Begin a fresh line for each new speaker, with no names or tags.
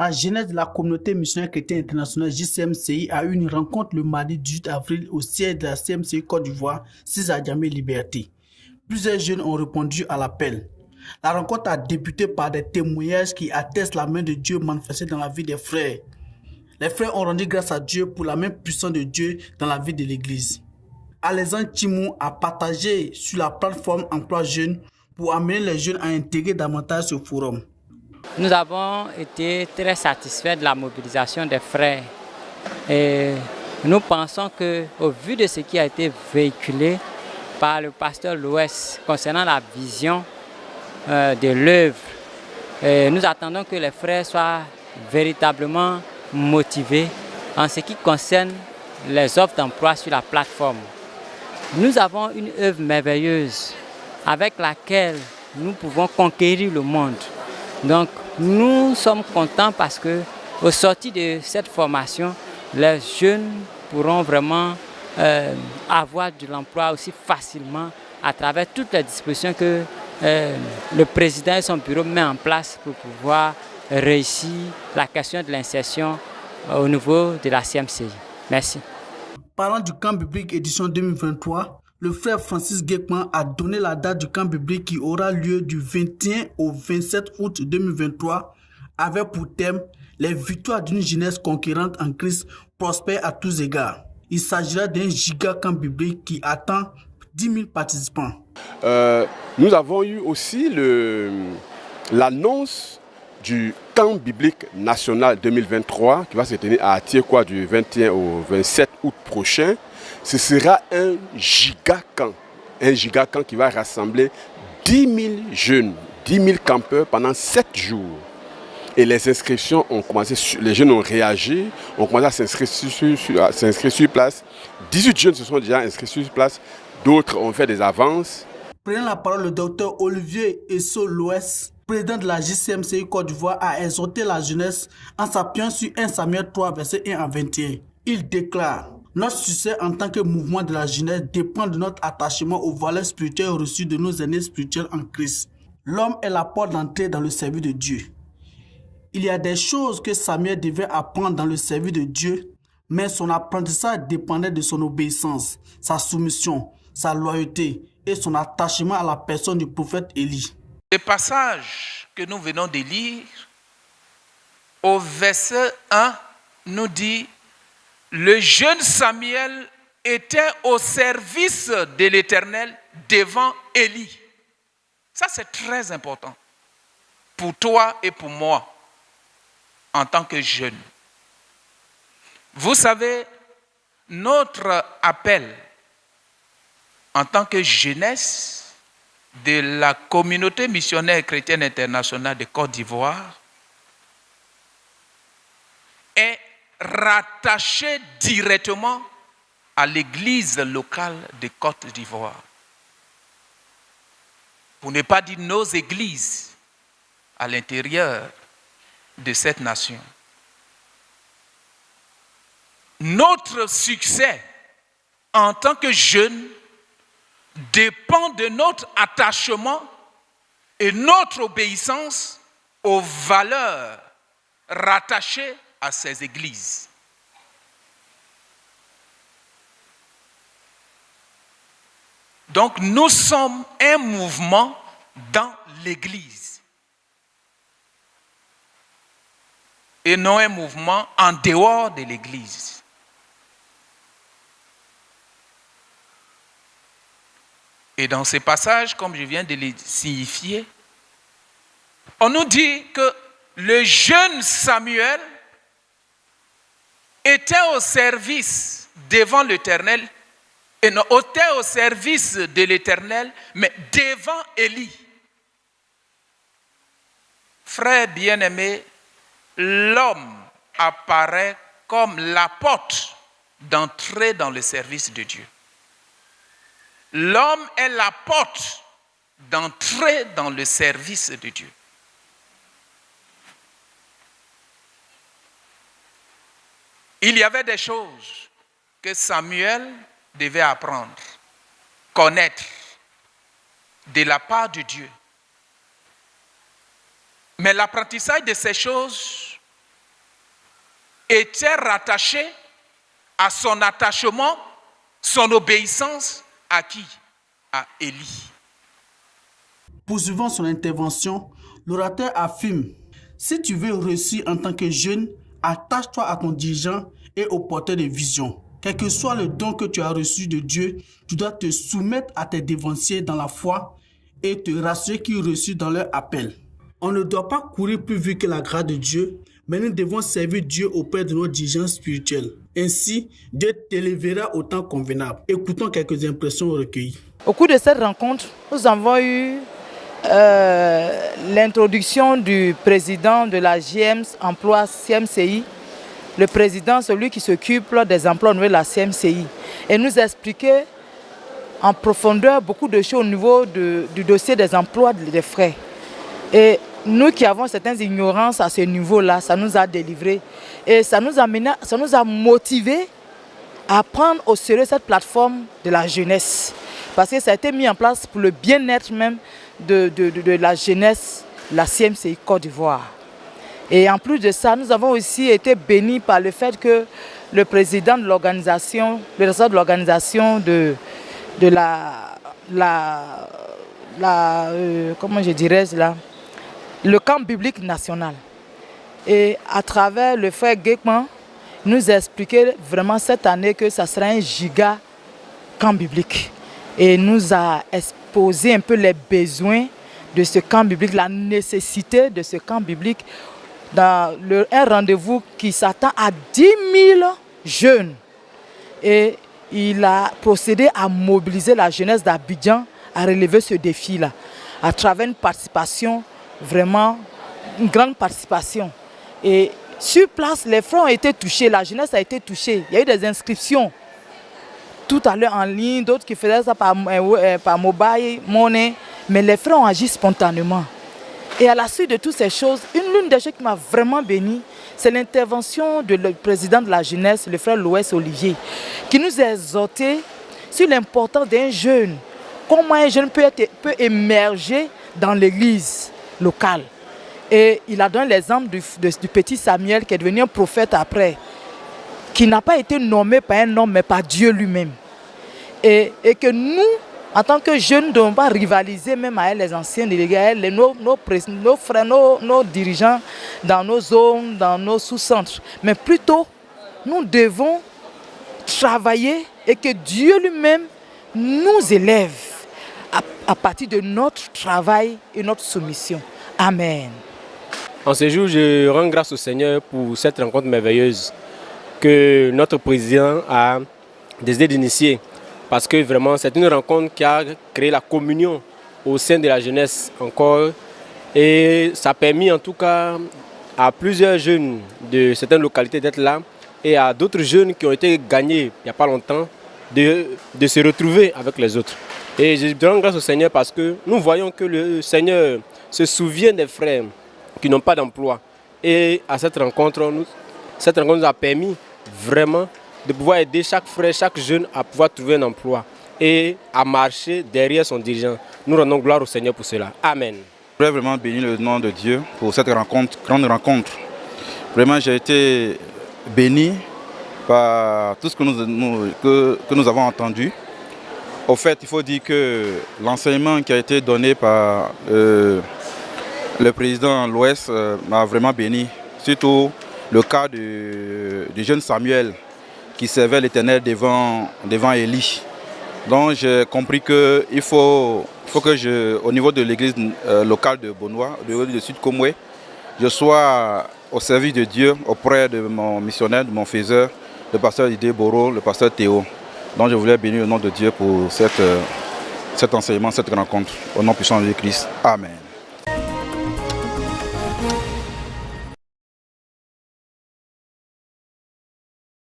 La jeunesse de la communauté missionnaire chrétienne internationale JCMCI a eu une rencontre le mardi 18 avril au siège de la CMCI Côte d'Ivoire, 6 à Djamé Liberté. Plusieurs jeunes ont répondu à l'appel. La rencontre a débuté par des témoignages qui attestent la main de Dieu manifestée dans la vie des frères. Les frères ont rendu grâce à Dieu pour la main puissante de Dieu dans la vie de l'Église. Alexandre Timou a partagé sur la plateforme Emploi Jeunes pour amener les jeunes à intégrer davantage ce forum.
Nous avons été très satisfaits de la mobilisation des frères et nous pensons qu'au vu de ce qui a été véhiculé par le pasteur Louès concernant la vision de l'œuvre, nous attendons que les frères soient véritablement motivés en ce qui concerne les offres d'emploi sur la plateforme. Nous avons une œuvre merveilleuse avec laquelle nous pouvons conquérir le monde. Donc nous sommes contents parce qu'au sorti de cette formation, les jeunes pourront vraiment avoir de l'emploi aussi facilement à travers toutes les dispositions que le président et son bureau met en place pour pouvoir réussir la question de l'insertion au niveau de la CMCI. Merci.
Parlant du camp biblique édition 2023, le frère Francis Guekman a donné la date du camp biblique qui aura lieu du 21 au 27 août 2023 avec pour thème « Les victoires d'une jeunesse conquérante en Christ prospère à tous égards ». Il s'agira d'un giga camp biblique qui attend 10 000 participants.
Nous avons eu aussi l'annonce du camp biblique national 2023 qui va se tenir à Atiekwa du 21 au 27 août prochain. Ce sera un giga camp qui va rassembler 10 000 jeunes, 10 000 campeurs pendant 7 jours. Et les inscriptions ont commencé, les jeunes ont réagi, ont commencé à s'inscrire sur place. 18 jeunes se sont déjà inscrits sur place, d'autres ont fait des avances.
Prenant la parole, le docteur Olivier Esso-Louès, président de la JCMCI Côte d'Ivoire, a exhorté la jeunesse en s'appuyant sur 1 Samuel 3, versets 1 à 21. Il déclare: notre succès en tant que mouvement de la jeunesse dépend de notre attachement aux valeurs spirituelles reçues de nos aînés spirituels en Christ. L'homme est la porte d'entrée dans le service de Dieu. Il y a des choses que Samuel devait apprendre dans le service de Dieu, mais son apprentissage dépendait de son obéissance, sa soumission, sa loyauté et son attachement à la personne du prophète Élie.
Le passage que nous venons de lire, au verset 1, nous dit: le jeune Samuel était au service de l'Éternel devant Élie. Ça, c'est très important pour toi et pour moi en tant que jeune. Vous savez, notre appel en tant que jeunesse de la communauté missionnaire chrétienne internationale de Côte d'Ivoire est rattaché directement à l'église locale de Côte d'Ivoire. Pour ne pas dire nos églises à l'intérieur de cette nation. Notre succès en tant que jeunes dépend de notre attachement et notre obéissance aux valeurs rattachées à ces églises. Donc nous sommes un mouvement dans l'église et non un mouvement en dehors de l'église. Et dans ces passages, comme je viens de les signifier, on nous dit que le jeune Samuel était au service devant l'Éternel, et non était au service de l'Éternel, mais devant Élie. Frères bien-aimés, l'homme apparaît comme la porte d'entrée dans le service de Dieu. L'homme est la porte d'entrée dans le service de Dieu. Il y avait des choses que Samuel devait apprendre, connaître de la part de Dieu. Mais l'apprentissage de ces choses était rattaché à son attachement, son obéissance à qui? À Élie.
Poursuivant son intervention, l'orateur affirme: si tu veux réussir en tant que jeune, attache-toi à ton dirigeant et au porteur de vision. Quel que soit le don que tu as reçu de Dieu, tu dois te soumettre à tes dévanciers dans la foi et te rassurer qu'ils reçurent dans leur appel. On ne doit pas courir plus vite que la grâce de Dieu, mais nous devons servir Dieu auprès de nos dirigeants spirituels. Ainsi, Dieu t'élèvera au temps convenable. Écoutons quelques impressions recueillies.
Au cours de cette rencontre, nous avons eu l'introduction du président de la GEMS Emploi CMCI, le président, celui qui s'occupe des emplois au niveau de la CMCI, et nous expliquer en profondeur beaucoup de choses au niveau du dossier des emplois des frais. Et nous qui avons certaines ignorances à ce niveau-là, ça nous a délivrés et ça nous a motivés à prendre au sérieux cette plateforme de la jeunesse. Parce que ça a été mis en place pour le bien-être même de la jeunesse, la CMCI Côte d'Ivoire. Et en plus de ça, nous avons aussi été bénis par le fait que le président de l'organisation, le responsable de l'organisation comment je dirais là, le camp biblique national. Et à travers le frère Gekman, nous a expliqué vraiment cette année que ça sera un giga camp biblique. Et nous a exposé un peu les besoins de ce camp biblique, la nécessité de ce camp biblique dans un rendez-vous qui s'attend à 10 000 jeunes. Et il a procédé à mobiliser la jeunesse d'Abidjan à relever ce défi-là, à travers une participation, vraiment une grande participation. Et sur place, les frères ont été touchés, la jeunesse a été touchée. Il y a eu des inscriptions tout à l'heure en ligne, d'autres qui faisaient ça par mobile money, mais les frères ont agi spontanément. Et à la suite de toutes ces choses, l'une des choses qui m'a vraiment béni, c'est l'intervention du président de la jeunesse, le frère Louis Olivier, qui nous a exhorté sur l'importance d'un jeune. Comment un jeune peut émerger dans l'église locale. Et il a donné l'exemple du petit Samuel qui est devenu un prophète après, qui n'a pas été nommé par un homme mais par Dieu lui-même. Et que nous, en tant que jeunes, ne devons pas rivaliser même avec les anciens délégués, nos frères, nos dirigeants dans nos zones, dans nos sous-centres. Mais plutôt, nous devons travailler et que Dieu lui-même nous élève à partir de notre travail et notre soumission. Amen.
En ce jour, je rends grâce au Seigneur pour cette rencontre merveilleuse que notre président a décidé d'initier. Parce que vraiment, c'est une rencontre qui a créé la communion au sein de la jeunesse encore. Et ça a permis en tout cas à plusieurs jeunes de certaines localités d'être là et à d'autres jeunes qui ont été gagnés il n'y a pas longtemps de se retrouver avec les autres. Et je rends grâce au Seigneur parce que nous voyons que le Seigneur se souvient des frères qui n'ont pas d'emploi. Et à cette rencontre nous a permis vraiment de pouvoir aider chaque frère, chaque jeune à pouvoir trouver un emploi et à marcher derrière son dirigeant. Nous rendons gloire au Seigneur pour cela. Amen.
Je voudrais vraiment bénir le nom de Dieu pour cette rencontre, grande rencontre. Vraiment, j'ai été béni par tout ce que nous avons entendu. Au fait, il faut dire que l'enseignement qui a été donné par le président Louis m'a vraiment béni. Surtout le cas du jeune Samuel qui servait l'Éternel devant Élie. Donc j'ai compris qu'il faut que au niveau de l'église locale de Bonois, de Sud Komwe, je sois au service de Dieu auprès de mon missionnaire, de mon faiseur, le pasteur Idé Boro, le pasteur Théo. Donc je voulais bénir le nom de Dieu pour cet enseignement, cette rencontre. Au nom puissant de Christ. Amen.